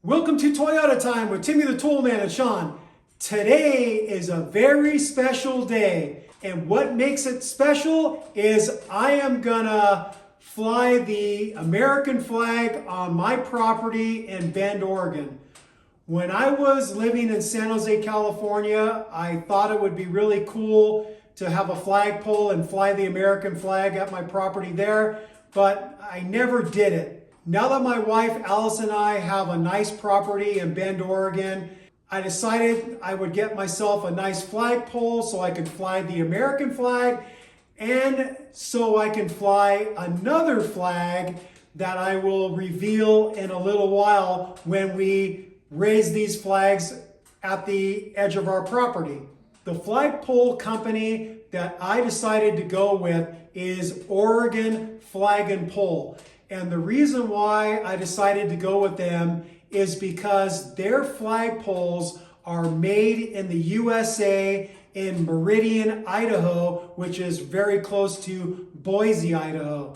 Welcome to Toyota Time with Timmy the Toolman and Sean. Today is a very special day, and what makes it special is I am gonna fly the American flag on my property in Bend, Oregon. When I was living in San Jose, California, I thought it would be really cool to have a flagpole and fly the American flag at my property there, but I never did it. Now that my wife Alice and I have a nice property in Bend, Oregon, I decided I would get myself a nice flagpole so I could fly the American flag and so I can fly another flag that I will reveal in a little while when we raise these flags at the edge of our property. The flagpole company that I decided to go with is Oregon Flag and Pole. And the reason why I decided to go with them is because their flagpoles are made in the USA in Meridian, Idaho, which is very close to Boise, Idaho.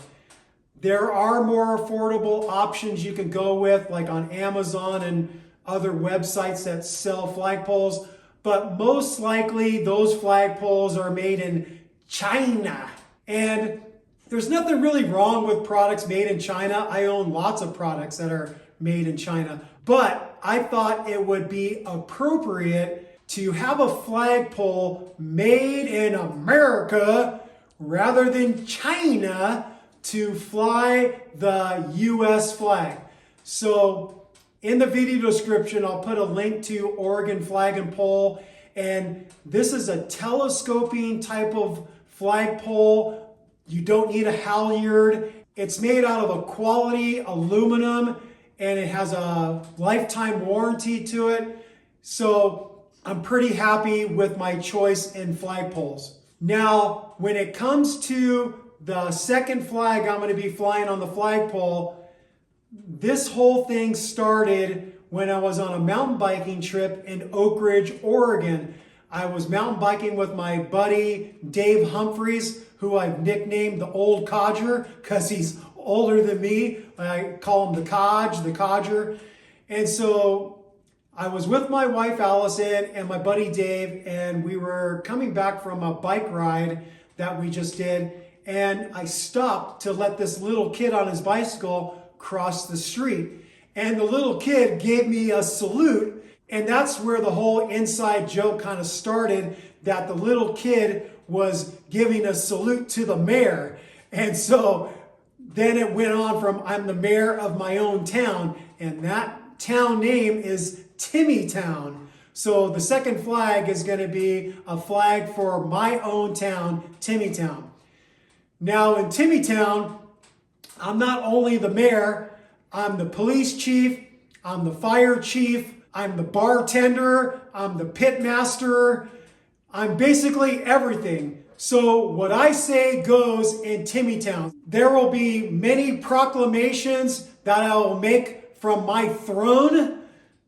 There are more affordable options you can go with, like on Amazon and other websites that sell flagpoles, but most likely those flagpoles are made in China. And there's nothing really wrong with products made in China. I own lots of products that are made in China, but I thought it would be appropriate to have a flagpole made in America rather than China to fly the US flag. So in the video description, I'll put a link to Oregon Flag and Pole, and this is a telescoping type of flagpole. You don't need a halyard. It's made out of a quality aluminum and it has a lifetime warranty to it. So I'm pretty happy with my choice in flagpoles. Now, when it comes to the second flag I'm going to be flying on the flagpole, this whole thing started when I was on a mountain biking trip in Oak Ridge, Oregon. I was mountain biking with my buddy Dave Humphreys, who I've nicknamed the Old Codger because he's older than me. I call him the Codger. And so I was with my wife Allison and my buddy Dave, and we were coming back from a bike ride that we just did. And I stopped to let this little kid on his bicycle cross the street. And the little kid gave me a salute. And that's where the whole inside joke kind of started, that the little kid was giving a salute to the mayor. And so then it went on from I'm the mayor of my own town, and that town name is Timmy Town. So the second flag is going to be a flag for my own town, Timmy Town. Now in Timmy Town, I'm not only the mayor, I'm the police chief, I'm the fire chief, I'm the bartender, I'm the pit master, I'm basically everything. So what I say goes in Timmy Town. There will be many proclamations that I will make from my throne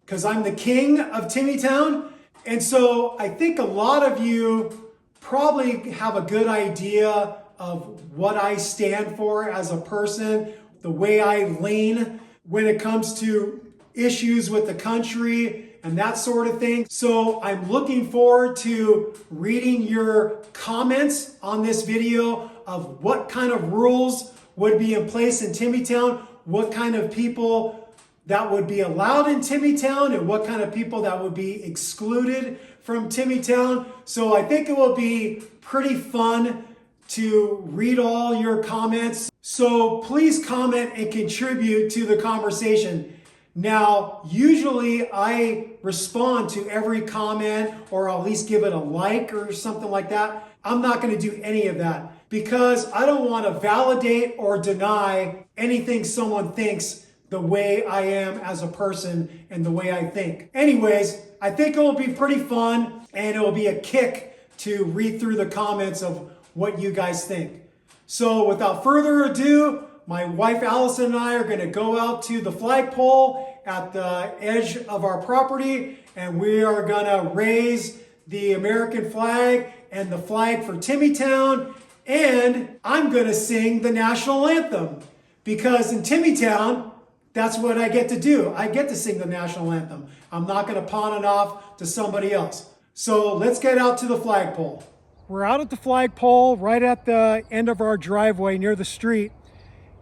because I'm the king of Timmy Town. And so I think a lot of you probably have a good idea of what I stand for as a person, the way I lean when it comes to issues with the country and that sort of thing. So I'm looking forward to reading your comments on this video of what kind of rules would be in place in Timmy Town, what kind of people that would be allowed in Timmy Town, and what kind of people that would be excluded from Timmy Town. So I think it will be pretty fun to read all your comments. So please comment and contribute to the conversation. Now, usually I respond to every comment, or I'll at least give it a like or something like that. I'm not going to do any of that because I don't want to validate or deny anything someone thinks the way I am as a person and the way I think. Anyways, I think it will be pretty fun, and it will be a kick to read through the comments of what you guys think. So without further ado, my wife Allison and I are going to go out to the flagpole at the edge of our property, and we are going to raise the American flag and the flag for Timmy Town, and I'm going to sing the national anthem because in Timmy Town That's what I get to do. I get to sing the national anthem. I'm not going to pawn it off to somebody else. So let's get out to the flagpole. We're out at the flagpole right at the end of our driveway near the street.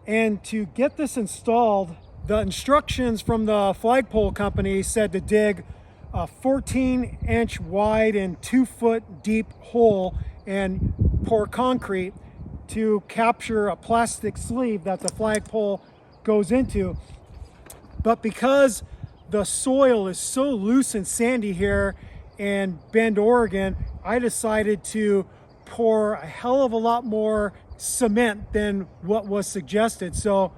And to get this installed, the instructions from the flagpole company said to dig a 14-inch wide and 2-foot deep hole and pour concrete to capture a plastic sleeve that the flagpole goes into. But because the soil is so loose and sandy here in Bend, Oregon, I decided to pour a hell of a lot more cement than what was suggested. So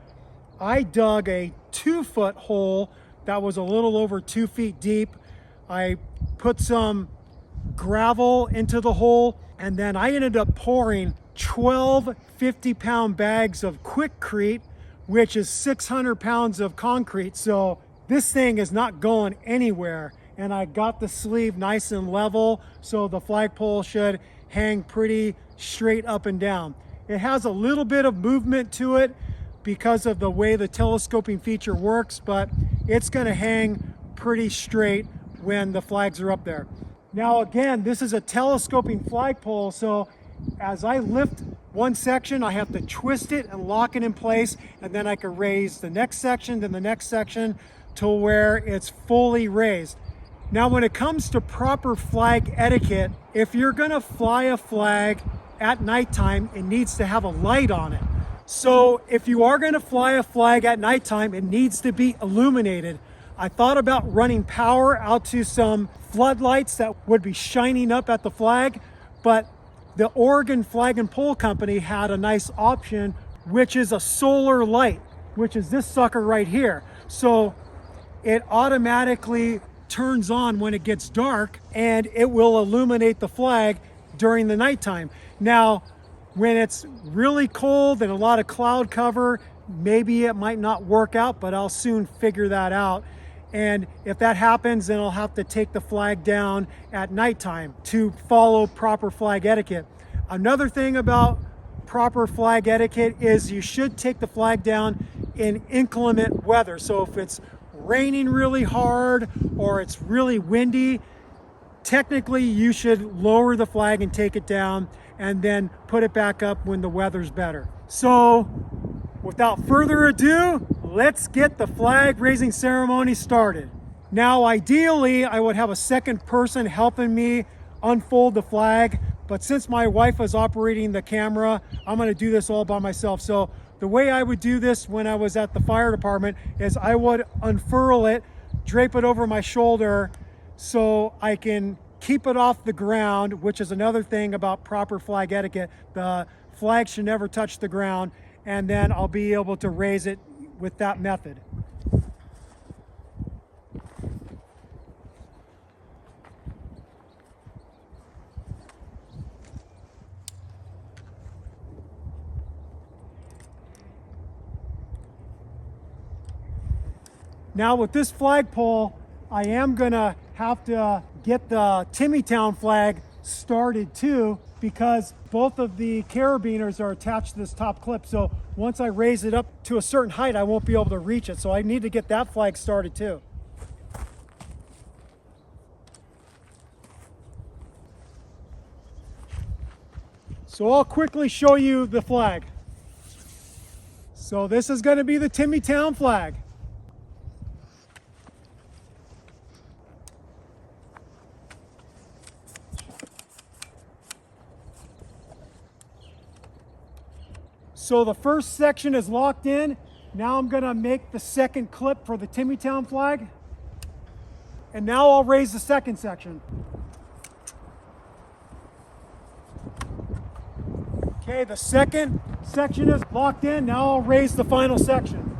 I dug a 2-foot hole that was a little over 2 feet deep. I put some gravel into the hole, and then I ended up pouring 12 50-pound bags of Quickcrete, which is 600 pounds of concrete. So this thing is not going anywhere. And I got the sleeve nice and level, so the flagpole should hang pretty straight up and down. It has a little bit of movement to it because of the way the telescoping feature works, but it's going to hang pretty straight when the flags are up there. Now again, this is a telescoping flagpole, so as I lift one section, I have to twist it and lock it in place, and then I can raise the next section, then the next section, to where it's fully raised. Now when it comes to proper flag etiquette, if you're gonna fly a flag at nighttime, it needs to have a light on it. So if you are gonna fly a flag at nighttime, it needs to be illuminated. I thought about running power out to some floodlights that would be shining up at the flag, but the Oregon Flag and Pole Company had a nice option, which is a solar light, which is this sucker right here. So it automatically turns on when it gets dark, and it will illuminate the flag during the nighttime. Now, when it's really cold and a lot of cloud cover, maybe it might not work out, but I'll soon figure that out. And if that happens, then I'll have to take the flag down at nighttime to follow proper flag etiquette. Another thing about proper flag etiquette is you should take the flag down in inclement weather. So if it's raining really hard or it's really windy, technically you should lower the flag and take it down and then put it back up when the weather's better. So without further ado, let's get the flag raising ceremony started. Now ideally I would have a second person helping me unfold the flag, but since my wife is operating the camera, I'm going to do this all by myself. So the way I would do this when I was at the fire department is I would unfurl it, drape it over my shoulder so I can keep it off the ground, which is another thing about proper flag etiquette. The flag should never touch the ground, and then I'll be able to raise it with that method. Now with this flagpole, I am gonna have to get the Timmy Town flag started too, because both of the carabiners are attached to this top clip. So once I raise it up to a certain height, I won't be able to reach it. So I need to get that flag started too. So I'll quickly show you the flag. So this is gonna be the Timmy Town flag. So the first section is locked in. Now I'm gonna make the second clip for the Timmy Town flag. And now I'll raise the second section. Okay, the second section is locked in. Now I'll raise the final section.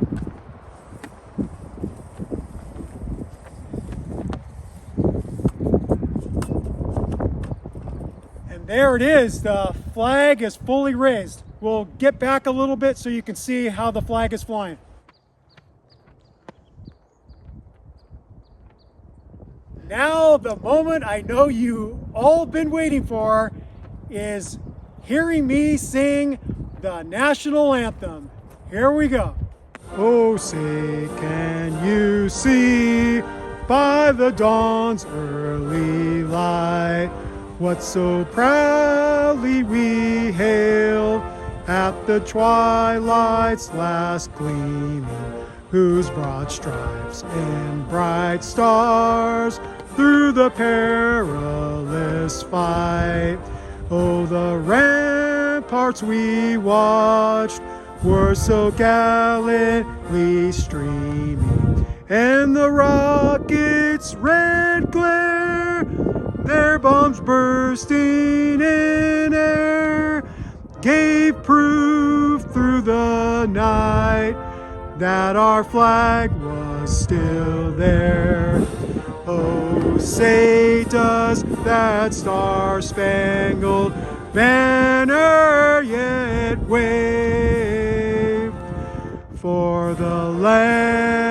And there it is, the flag is fully raised. We'll get back a little bit so you can see how the flag is flying. Now the moment I know you all been waiting for is hearing me sing the national anthem. Here we go. Oh, say, can you see by the dawn's early light what so proudly we hailed at the twilight's last gleaming, whose broad stripes and bright stars through the perilous fight, oh, the ramparts we watched were so gallantly streaming, and the rockets' red glare, their bombs bursting in air, gave proof through the night that our flag was still there. Oh, say does that star-spangled banner yet wave for the land